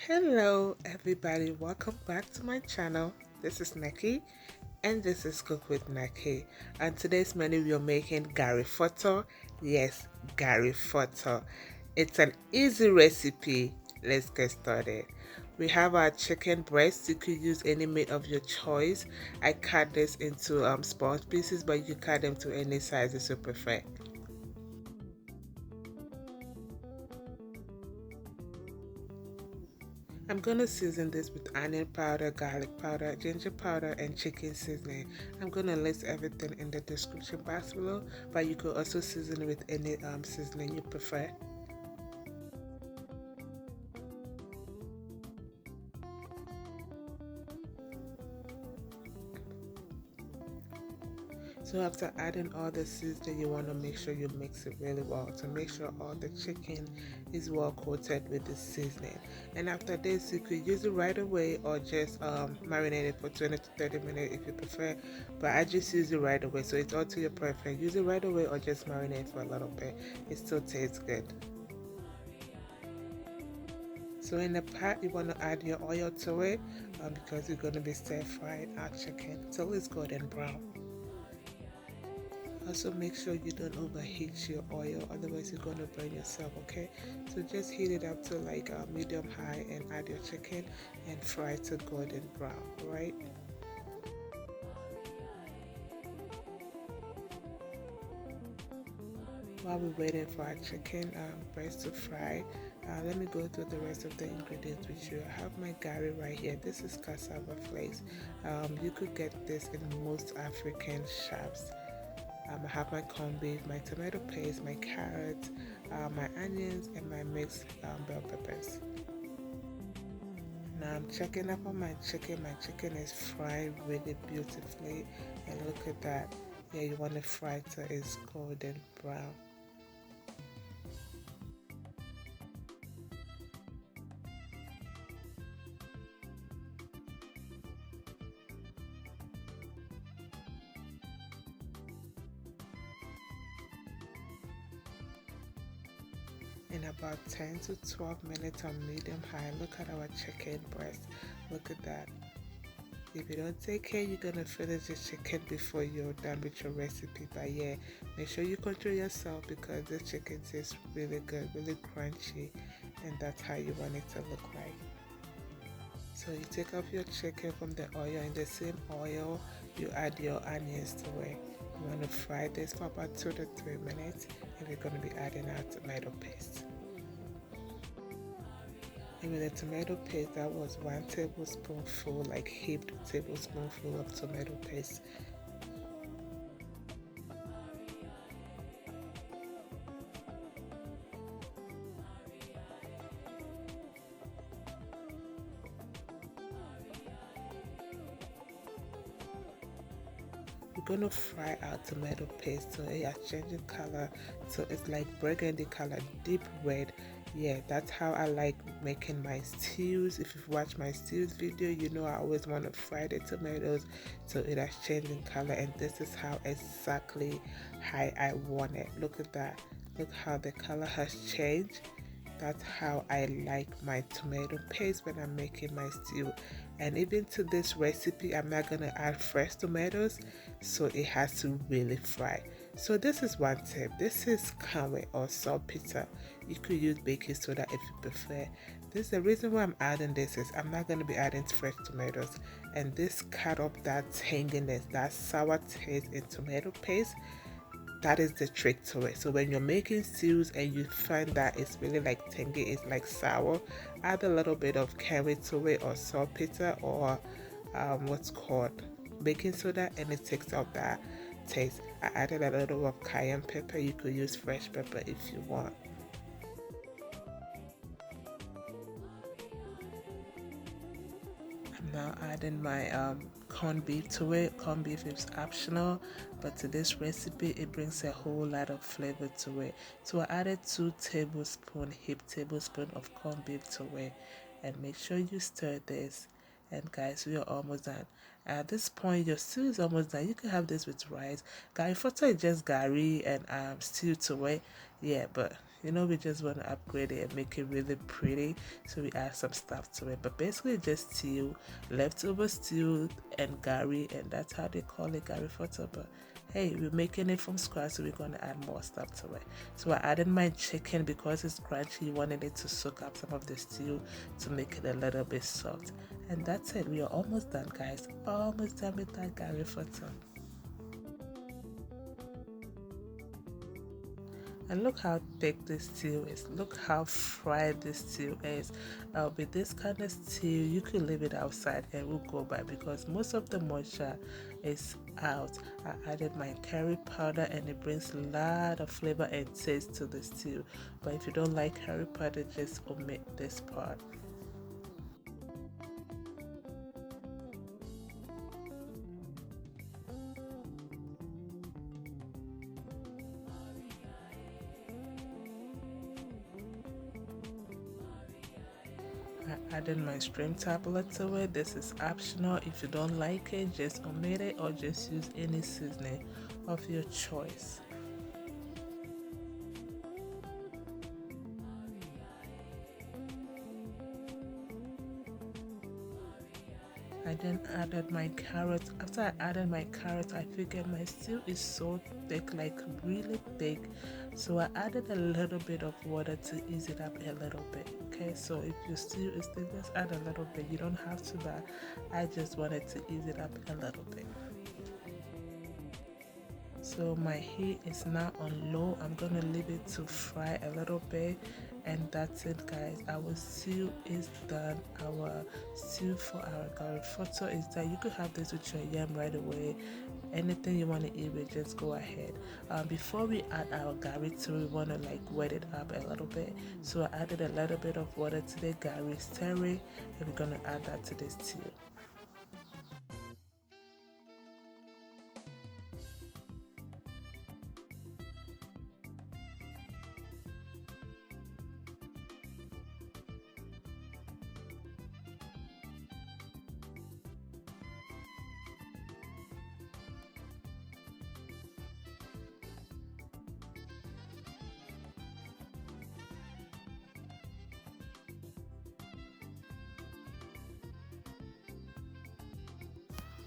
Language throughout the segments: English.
Hello everybody, welcome back to my channel. This is Neki and this is Cook with Neki. And today's menu we are making Gari Foto. Yes, Gari Foto. It's an easy recipe. Let's get started. We have our chicken breast. You could use any meat of your choice. I cut this into small pieces, but you cut them to any sizes you prefer. I'm gonna season this with onion powder, garlic powder, ginger powder, and chicken seasoning. I'm gonna list everything in the description box below, but you could also season it with any seasoning you prefer. So after adding all the seasoning, you want to make sure you mix it really well to make sure all the chicken is well coated with the seasoning. And after this, you could use it right away or just marinate it for 20 to 30 minutes if you prefer. But I just use it right away, so it's all to your preference. Use it right away or just marinate for a little bit. It still tastes good. So in the pot, you want to add your oil to it because you're going to be stir frying our chicken till it's golden brown. Also make sure you don't overheat your oil, otherwise you're going to burn yourself. Okay, so just heat it up to like medium high and add your chicken and fry to golden brown. Right, while we're waiting for our chicken breast to fry, let me go through the rest of the ingredients with you. I have my gari right here. This is cassava flakes. You could get this in most African shops. I have my corned beef, my tomato paste, my carrots, my onions, and my mixed bell peppers. Now I'm checking up on my chicken. My chicken is fried really beautifully, and look at that. Yeah, you want to fry till it's golden brown. In about 10 to 12 minutes on medium high, look at our chicken breast. Look at that. If you don't take care, you're gonna finish the chicken before you're done with your recipe. But yeah, make sure you control yourself because this chicken tastes really good, really crunchy, and that's how you want it to look like. So you take off your chicken from the oil. In the same oil, you add your onions to it. You want to fry this for about 2 to 3 minutes, and we're going to be adding our tomato paste. And with the tomato paste, that was 1 tablespoonful, like heaped tablespoonful of tomato paste. We're going to fry our tomato paste so it has changing color, so it's like burgundy color, deep red. Yeah, that's how I like making my stews. If you've watched my stews video, you know I always want to fry the tomatoes so it has changing color, and this is how exactly how I want it. Look at that. Look how the color has changed. That's how I like my tomato paste when I'm making my stew. And even to this recipe, I'm not going to add fresh tomatoes, so it has to really fry. So this is one tip. This is kawe or saltpeter. You could use baking soda if you prefer. The reason why I'm adding this is I'm not going to be adding fresh tomatoes, and this cut up that tanginess, that sour taste in tomato paste. That is the trick to it. So when you're making stews and you find that it's really like tangy, it's like sour, add a little bit of curry to it or saltpeter or what's called baking soda, and it takes out that taste. I added a little of cayenne pepper. You could use fresh pepper if you want. I'm now adding my corned beef to it. Corned beef is optional, but to this recipe it brings a whole lot of flavor to it. So I added 2 tablespoon heaped tablespoon of corned beef to it, and make sure you stir this. And guys, we are almost done. At this point, your stew is almost done. You can have this with rice. Gari Foto is just gari and stew to it. Yeah, but You know, we just want to upgrade it and make it really pretty, so we add some stuff to it. But basically just stew, leftover stew and Gari, and that's how they call it, Gari Foto. But hey, we're making it from scratch, so we're going to add more stuff to it. So I added my chicken because it's crunchy, wanted it to soak up some of the stew to make it a little bit soft. And that's it. We are almost done, guys. Almost done with that Gari Foto. And look how thick this stew is. Look how fried this stew is. With this kind of stew, you could leave it outside and it will go by because most of the moisture is out. I added my curry powder and it brings a lot of flavor and taste to the stew. But if you don't like curry powder, just omit this part. I added my stream tablet to it. This is optional. If you don't like it, just omit it or just use any seasoning of your choice. I then added my carrot. After I added my carrot, I figured my stew is so thick, like really thick. So I added a little bit of water to ease it up a little bit. Okay, so if your stew is thick, just add a little bit. You don't have to, but I just wanted to ease it up a little bit. So my heat is now on low. I'm gonna leave it to fry a little bit, and that's it, guys. Our stew is done. Our stew for our Gari Foto is done. You could have this with your yam right away. Anything you want to eat with, just go ahead. Before we add our Gari to, we want to like wet it up a little bit. So I added a little bit of water to the Gari, stir it, and we're gonna add that to this stew.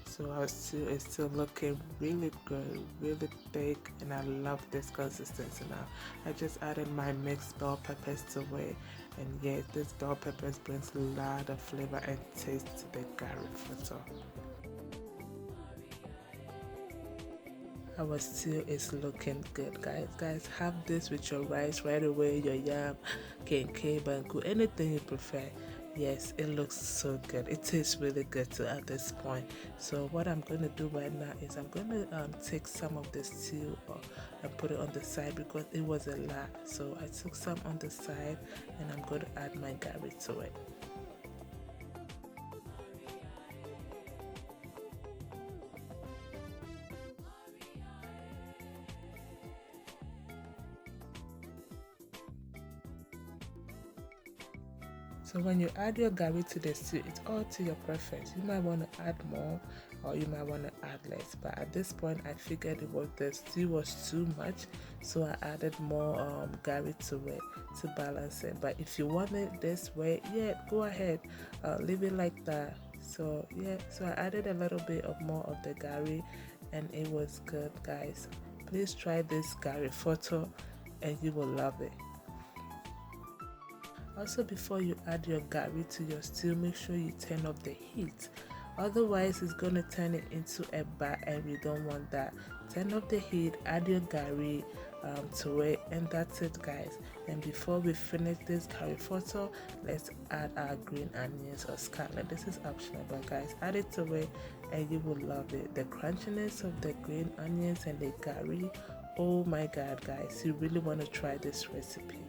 So our stew is still looking really good, really thick, and I love this consistency now. I just added my mixed bell peppers to it, and yes, this bell peppers brings a lot of flavor and taste to the Gari Foto. Our stew is looking good, guys. Guys, have this with your rice right away, your yam, kenke, banku, anything you prefer. Yes, it looks so good. It tastes really good too at this point. So what I'm going to do right now is I'm going to take some of the stew and put it on the side because it was a lot. So I took some on the side and I'm going to add my Gari to it. So when you add your Gari to the stew, it's all to your preference. You might want to add more or you might want to add less. But at this point, I figured the stew was too much, so I added more Gari to it to balance it. But if you want it this way, yeah, go ahead, leave it like that. So yeah, so I added a little bit of more of the Gari, and it was good, guys. Please try this Gari Foto, and you will love it. Also, before you add your Gari to your stew, make sure you turn off the heat. Otherwise, it's going to turn it into a bath and we don't want that. Turn off the heat, add your Gari to it, and that's it, guys. And before we finish this Gari Foto, let's add our green onions or scallop. This is optional, but guys, add it to it and you will love it. The crunchiness of the green onions and the Gari. Oh my god, guys, you really want to try this recipe.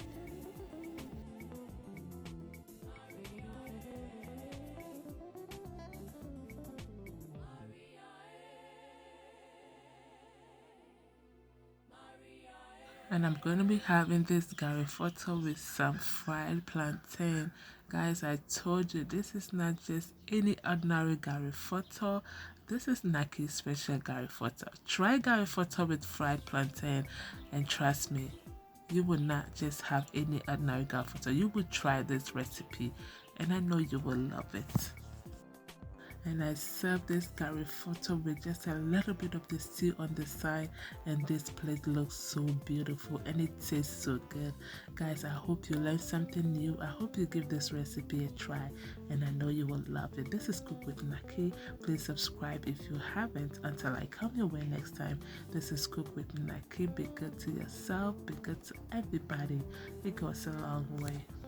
And I'm going to be having this Gari Foto with some fried plantain. Guys, I told you this is not just any ordinary Gari Foto. This is Naki's special Gari Foto. Try Gari Foto with fried plantain and trust me, You will not just have any ordinary Gari Foto. You will try this recipe, and I know you will love it. And I serve this Gari Foto with just a little bit of the stew on the side, and this plate looks so beautiful and it tastes so good. Guys, I hope you learned something new. I hope you give this recipe a try, and I know you will love it. This is Cook with Naki. Please subscribe if you haven't. Until I come your way next time, this is Cook with Naki. Be good to yourself, be good to everybody. It goes a long way.